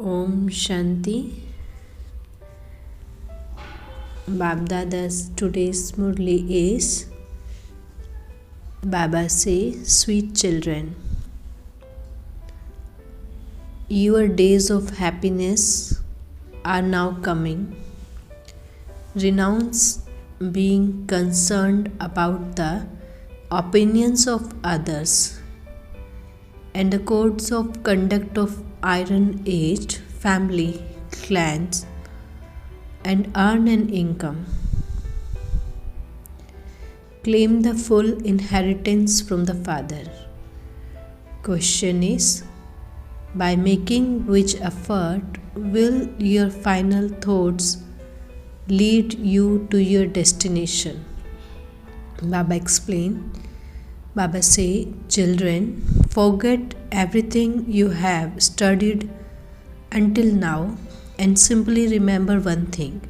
Om Shanti. Babdada's today's Murli is Baba say, sweet children, your days of happiness are now coming. Renounce being concerned about the opinions of others and the codes of conduct of Iron Age, family, clans, and earn an income. Claim the full inheritance from the Father. Question is, by making which effort will your final thoughts lead you to your destination? Baba explain. Baba say, children, forget everything you have studied until now and simply remember one thing.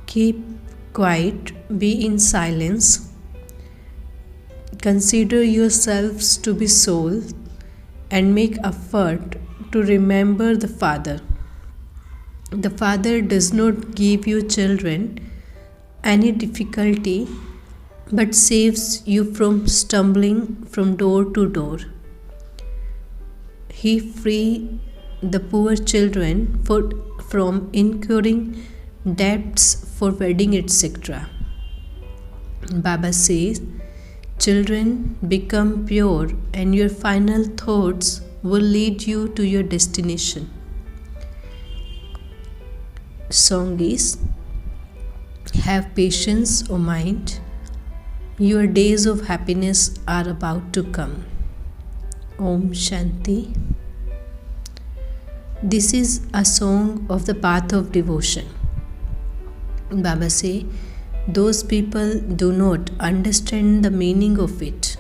Keep quiet, be in silence. Consider yourselves to be soul and make effort to remember the Father. The Father does not give you children any difficulty but saves you from stumbling from door to door. He frees the poor children from incurring debts for wedding, etc. Baba says, children, become pure and your final thoughts will lead you to your destination. Song is, have patience, O mind. Your days of happiness are about to come. Om Shanti. This is a song of the path of devotion. Baba say, those people do not understand the meaning of it.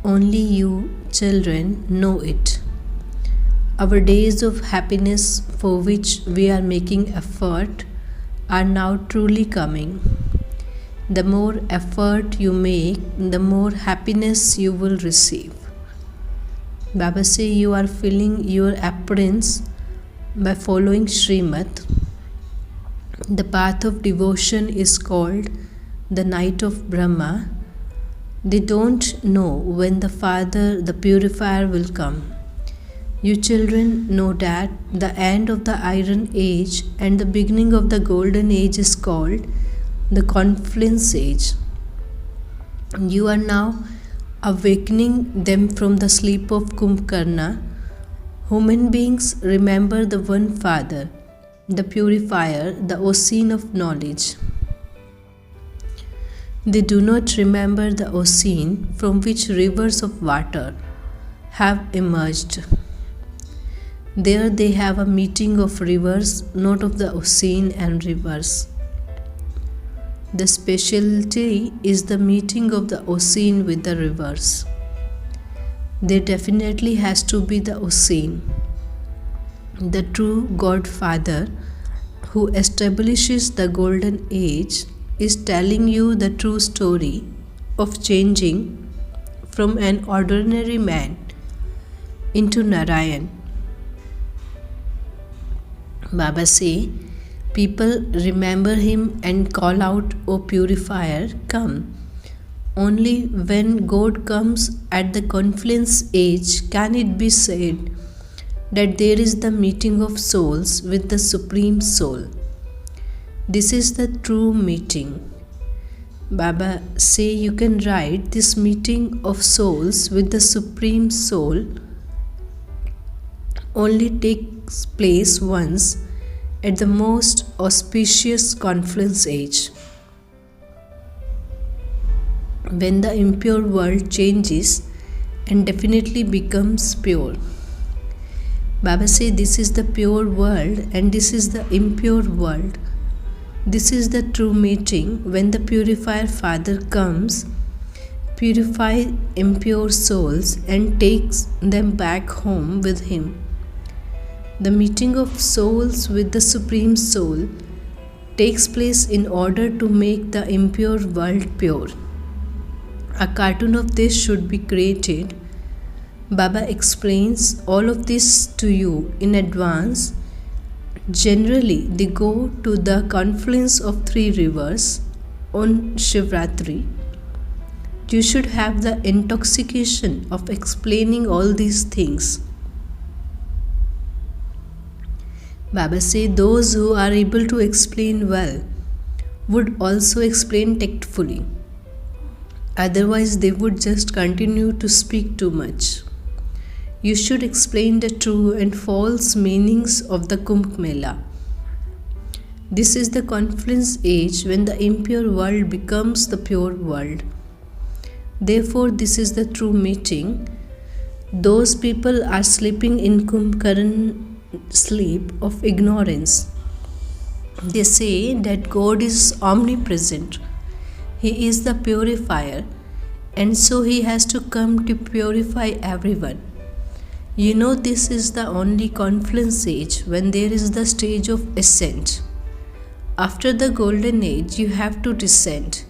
Only you, children, know it. Our days of happiness for which we are making effort are now truly coming. The more effort you make, the more happiness you will receive. Baba say you are filling your appearance by following Srimad. The path of devotion is called the night of Brahma. They don't know when the Father, the purifier, will come. You children know that the end of the Iron Age and the beginning of the Golden Age is called the Confluence Age. You are now awakening them from the sleep of Kumbhakarna. Human beings remember the one Father, the purifier, the ocean of knowledge. They do not remember the ocean from which rivers of water have emerged. There they have a meeting of rivers, not of the ocean and rivers. The specialty is the meeting of the ocean with the rivers. There definitely has to be the ocean. The true Godfather who establishes the Golden Age is telling you the true story of changing from an ordinary man into Narayan. Baba say, people remember him and call out, O purifier, come. Only when God comes at the confluence age can it be said that there is the meeting of souls with the Supreme Soul. This is the true meeting. Baba say you can write this meeting of souls with the Supreme Soul only takes place once at the most auspicious confluence age, when the impure world changes and definitely becomes pure. Baba say this is the pure world and this is the impure world. This is the true meeting when the purifier Father comes, purify impure souls and takes them back home with him. The meeting of souls with the Supreme Soul takes place in order to make the impure world pure. A cartoon of this should be created Baba explains all of this to you in advance. Generally, they go to the confluence of three rivers on Shivratri. You should have the intoxication of explaining all these things. Baba say those who are able to explain well would also explain tactfully. Otherwise, they would just continue to speak too much. You should explain the true and false meanings of the Kumbh Mela. This is the confluence age when the impure world becomes the pure world. Therefore, this is the true meeting. Those people are sleeping in Kumbhkaran sleep of ignorance. They say that God is omnipresent. He is the purifier, and so He has to come to purify everyone. You know, this is the only confluence age when there is the stage of ascent. After the golden age, you have to descend.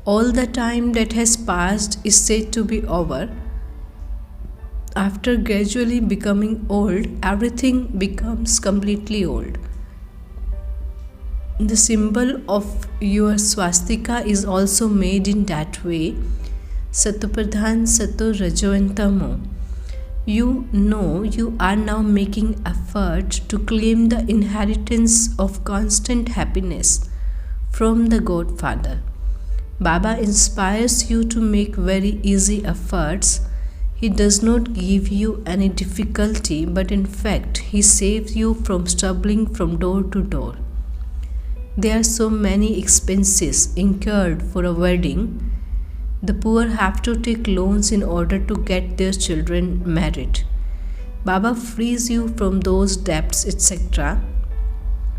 All the time that has passed is said to be over. After gradually becoming old, everything becomes completely old. The symbol of your swastika is also made in that way. Satopradhan, Sato, Rajo and Tamo. You know you are now making effort to claim the inheritance of constant happiness from the Godfather. Baba inspires you to make very easy efforts. He does not give you any difficulty, but in fact, He saves you from stumbling from door to door. There are so many expenses incurred for a wedding. The poor have to take loans in order to get their children married. Baba frees you from those debts, etc.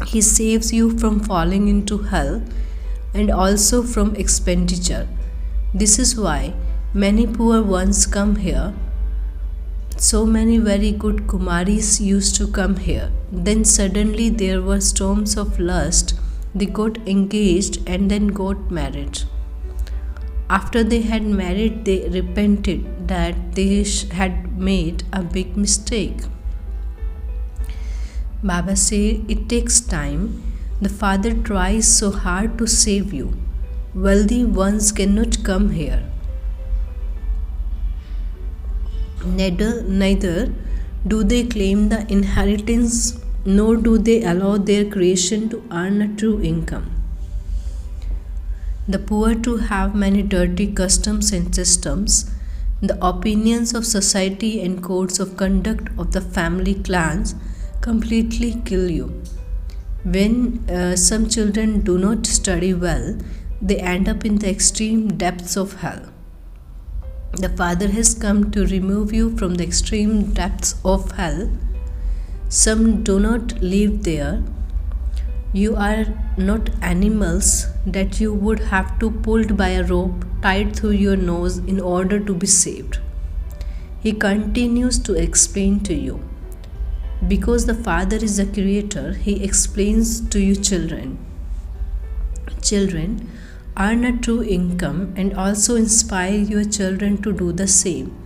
He saves you from falling into hell and also from expenditure. This is why many poor ones come here. So many very good Kumaris used to come here. Then suddenly there were storms of lust. They got engaged and then got married. After they had married, they repented that they had made a big mistake. Baba said it takes time. The Father tries so hard to save you. Wealthy ones cannot come here. Neither do they claim the inheritance, nor do they allow their creation to earn a true income. The poor too have many dirty customs and systems. The opinions of society and codes of conduct of the family clans completely kill you. When some children do not study well, they end up in the extreme depths of hell. The Father has come to remove you from the extreme depths of hell. Some do not live there. You are not animals that you would have to pulled by a rope tied through your nose in order to be saved. He continues to explain to you. Because the Father is the Creator, He explains to you children. Children, earn a true income and also inspire your children to do the same.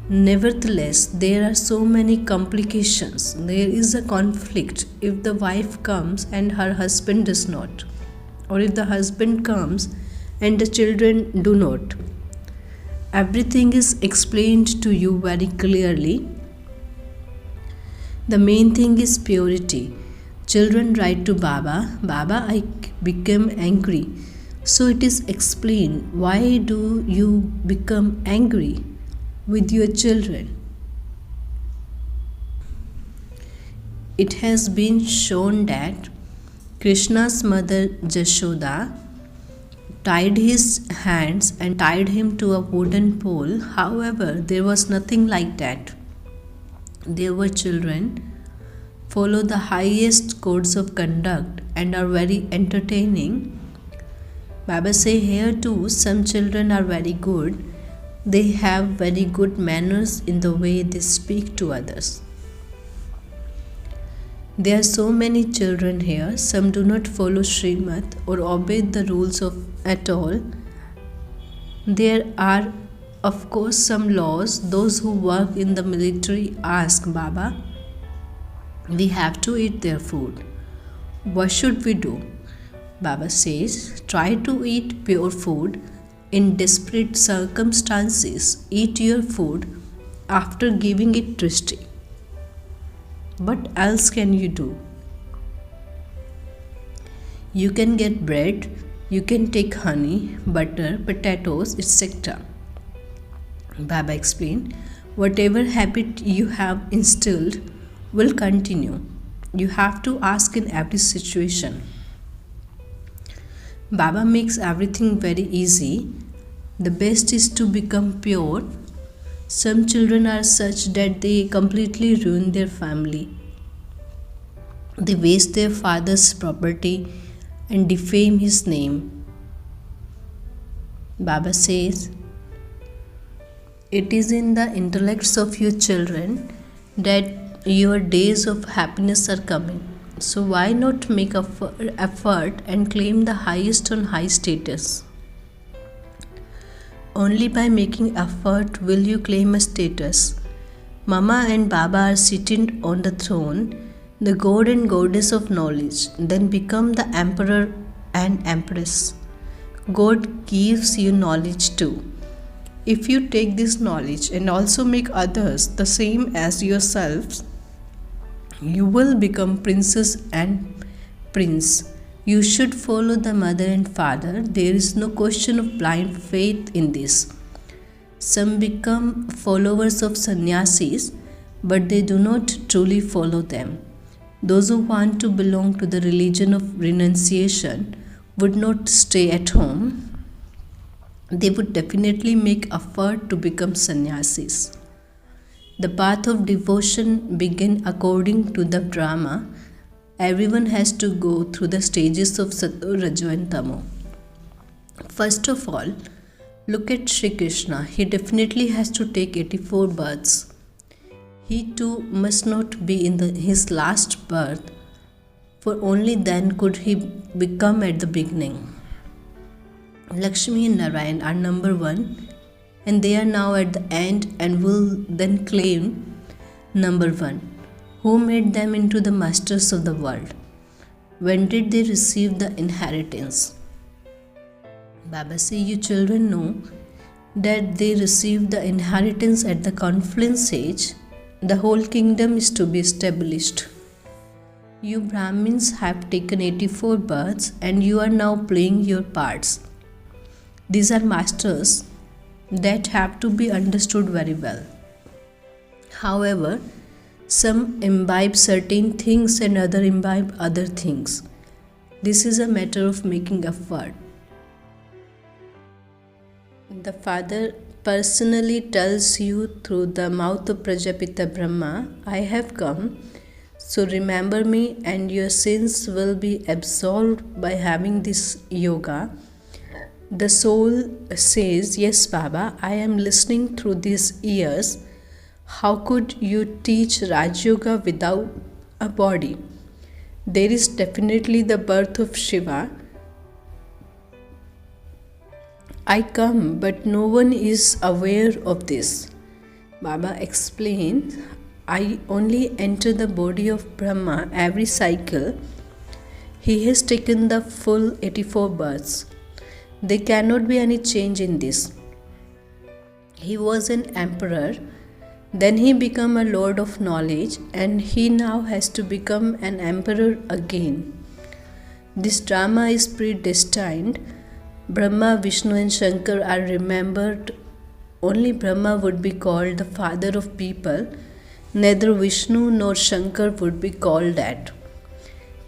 Nevertheless, there are so many complications. There is a conflict if the wife comes and her husband does not, or if the husband comes and the children do not. Everything is explained to you very clearly. The main thing is purity. Children write to Baba, Baba, I became angry. So it is explained, why do you become angry with your children? It has been shown that Krishna's mother Jashoda tied his hands and tied him to a wooden pole. However, there was nothing like that. There were children follow the highest codes of conduct and are very entertaining. Baba say here too some children are very good. They have very good manners in the way they speak to others. There are so many children here. Some do not follow Srimad or obey the rules of at all. There are Of course, some laws, those who work in the military ask Baba, we have to eat their food. What should we do? Baba says, try to eat pure food. In desperate circumstances, eat your food after giving it trishti. What else can you do? You can get bread, you can take honey, butter, potatoes, etc. Baba explained, whatever habit you have instilled will continue. You have to ask in every situation. Baba makes everything very easy. The best is to become pure. Some children are such that they completely ruin their family. They waste their father's property and defame his name. Baba says, it is in the intellects of your children that your days of happiness are coming. So why not make effort and claim the highest on high status? Only by making effort will you claim a status. Mama and Baba are sitting on the throne, the god and goddess of knowledge, then become the emperor and empress. God gives you knowledge too. If you take this knowledge and also make others the same as yourselves, you will become princess and prince. You should follow the mother and father. There is no question of blind faith in this. Some become followers of sannyasis, but they do not truly follow them. Those who want to belong to the religion of renunciation would not stay at home. They would definitely make effort to become sannyasis. The path of devotion begins according to the drama. Everyone has to go through the stages of Sattva, Rajo and Tamo. First of all, look at Sri Krishna. He definitely has to take 84 births. He too must not be in his last birth, for only then could he become at the beginning. Lakshmi and Narayan are number 1, and they are now at the end and will then claim number 1. Who made them into the masters of the world? When did they receive the inheritance? Baba says, you children know that they received the inheritance at the confluence age. The whole kingdom is to be established. You Brahmins have taken 84 births and you are now playing your parts. These are masters that have to be understood very well. However, some imbibe certain things and others imbibe other things. This is a matter of making effort. The Father personally tells you through the mouth of Prajapita Brahma, I have come, so remember me and your sins will be absolved by having this yoga. The soul says, yes Baba, I am listening through these ears. How could you teach Raj Yoga without a body? There is definitely the birth of Shiva. I come, but no one is aware of this. Baba explains, I only enter the body of Brahma every cycle. He has taken the full 84 births. There cannot be any change in this. He was an emperor, then he became a lord of knowledge, and he now has to become an emperor again. This drama is predestined. Brahma, Vishnu and Shankar are remembered. Only Brahma would be called the father of people. Neither Vishnu nor Shankar would be called that.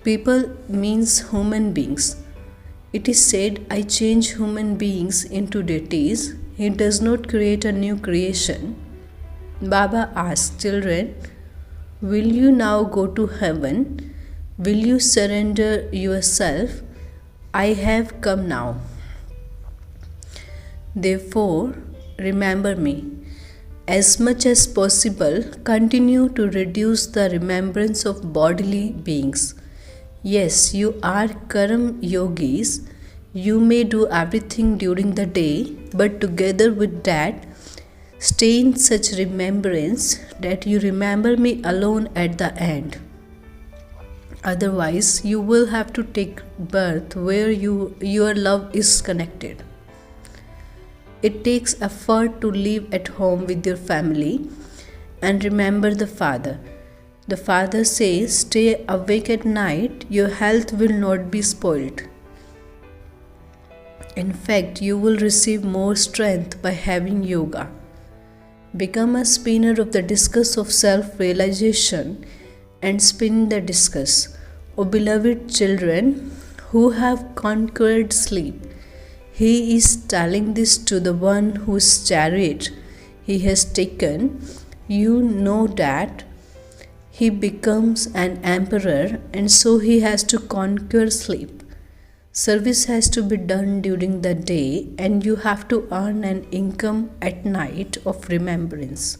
People means human beings. It is said, I change human beings into deities. He does not create a new creation. Baba asks children, will you now go to heaven? Will you surrender yourself? I have come now. Therefore, remember me. As much as possible, continue to reduce the remembrance of bodily beings. Yes, you are Karam Yogis. You may do everything during the day, but together with that, Stay in such remembrance that you remember me alone at the end. Otherwise, you will have to take birth where your love is connected. It takes effort to live at home with your family and remember the Father. The Father says, stay awake at night, your health will not be spoiled. In fact, you will receive more strength by having yoga. Become a spinner of the discus of self-realization and spin the discus. O beloved children who have conquered sleep, he is telling this to the one whose chariot he has taken. You know that he becomes an emperor and so he has to conquer sleep. Service has to be done during the day and you have to earn an income at night of remembrance.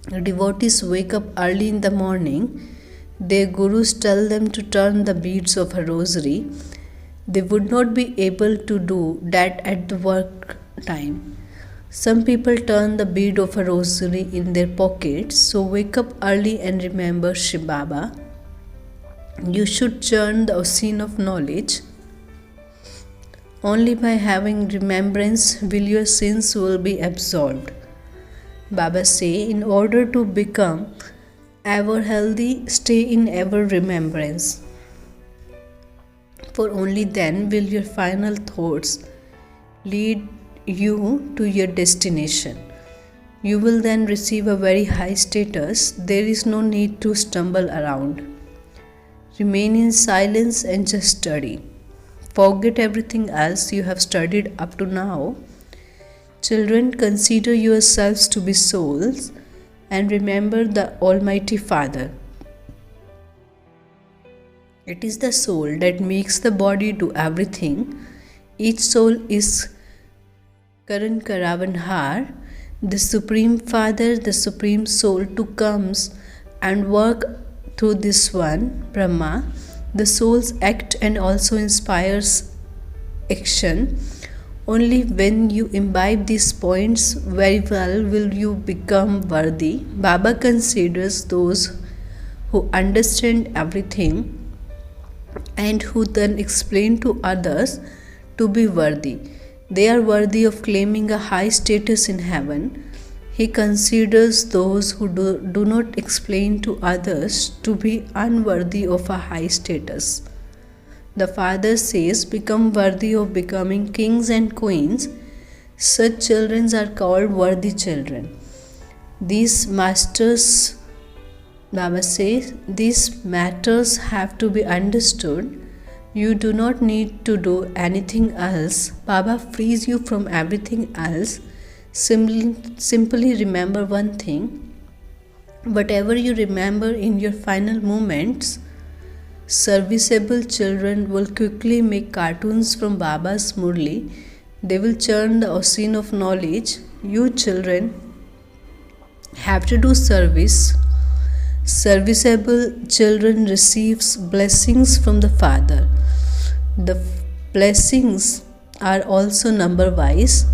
Devotees wake up early in the morning. Their gurus tell them to turn the beads of a rosary. They would not be able to do that at the work time. Some people turn the bead of a rosary in their pockets, so wake up early and remember Shiv Baba. You should churn the ocean of knowledge. Only by having remembrance will your sins will be absolved. Baba say, in order to become ever healthy, stay in ever remembrance. For only then will your final thoughts lead you to your destination. You will then receive a very high status. There is no need to stumble around. Remain in silence and just study. Forget everything else you have studied up to now. Children, consider yourselves to be souls and remember the Almighty Father. It is the soul that makes the body do everything. Each soul is Karan Karavanhar, the Supreme Father, the Supreme Soul to comes and work through this one, Brahma. The souls act and also inspires action. Only when you imbibe these points very well will you become worthy. Baba considers those who understand everything and who then explain to others to be worthy. They are worthy of claiming a high status in heaven. He considers those who do not explain to others to be unworthy of a high status. The Father says, become worthy of becoming kings and queens. Such children are called worthy children. These masters, Baba says, these matters have to be understood. You do not need to do anything else. Baba frees you from everything else. Simply remember one thing. Whatever you remember in your final moments, serviceable children will quickly make cartoons from Baba's Murli. They will churn the ocean of knowledge. You children have to do service. Serviceable children receives blessings from the Father. The blessings are also number-wise.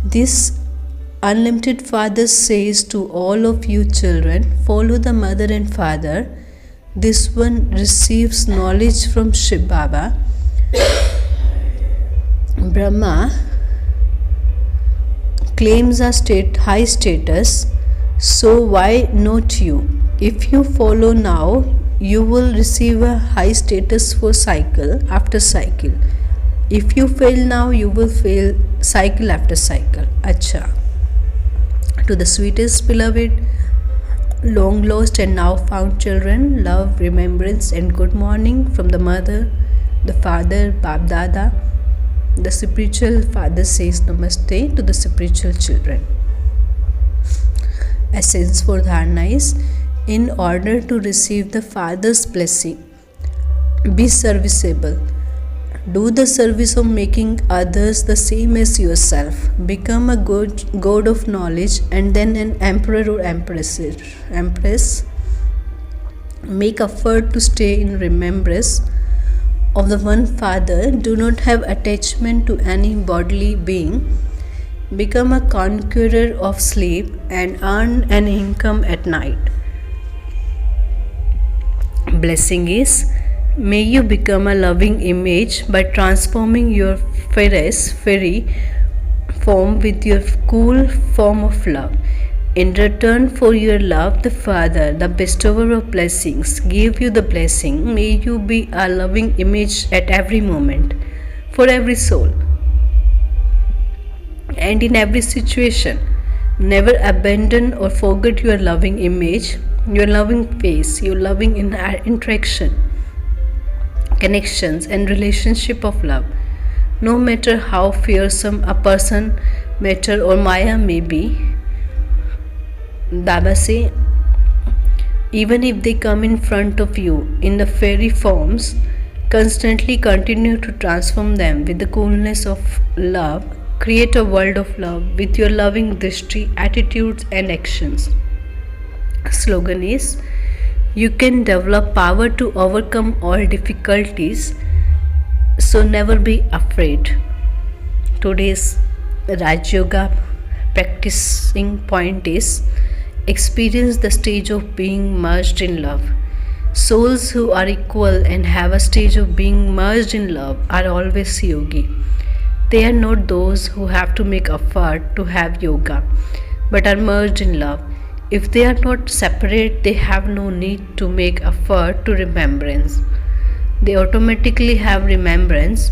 This unlimited Father says to all of you children, follow the mother and father. This one receives knowledge from Shiv Baba. Brahma claims a high status, so why not you? If you follow now, you will receive a high status for cycle after cycle. If you fail now, you will fail cycle after cycle. Acha. To the sweetest beloved, long lost and now found children, love, remembrance and good morning from the mother, the father, Bab Dada. The spiritual father says namaste to the spiritual children. Essence for dharana is, in order to receive the Father's blessing, be serviceable. Do the service of making others the same as yourself. Become a god of knowledge and then an emperor or empress. Make effort to stay in remembrance of the one Father. Do not have attachment to any bodily being. Become a conqueror of sleep and earn an income at night. Blessing is, may you become a loving image by transforming your fairy form with your cool form of love. In return for your love, the Father, the bestower of blessings, give you the blessing. May you be a loving image at every moment, for every soul, and in every situation. Never abandon or forget your loving image, your loving face, your loving interaction, connections, and relationship of love. No matter how fearsome a person, matter, or Maya may be, Baba say, even if they come in front of you in the fairy forms, constantly continue to transform them with the coolness of love. Create a world of love with your loving drishti, attitudes, and actions. Slogan is, you can develop power to overcome all difficulties, so never be afraid. Today's Raj Yoga practicing point is, experience the stage of being merged in love. Souls who are equal and have a stage of being merged in love are always yogi. They are not those who have to make effort to have yoga, but are merged in love. If they are not separate, they have no need to make effort to remembrance. They automatically have remembrance.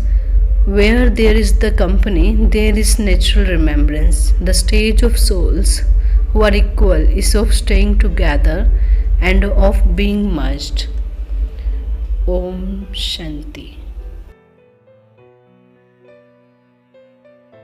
Where there is the company, there is natural remembrance. The stage of souls who are equal is of staying together and of being merged. Om Shanti.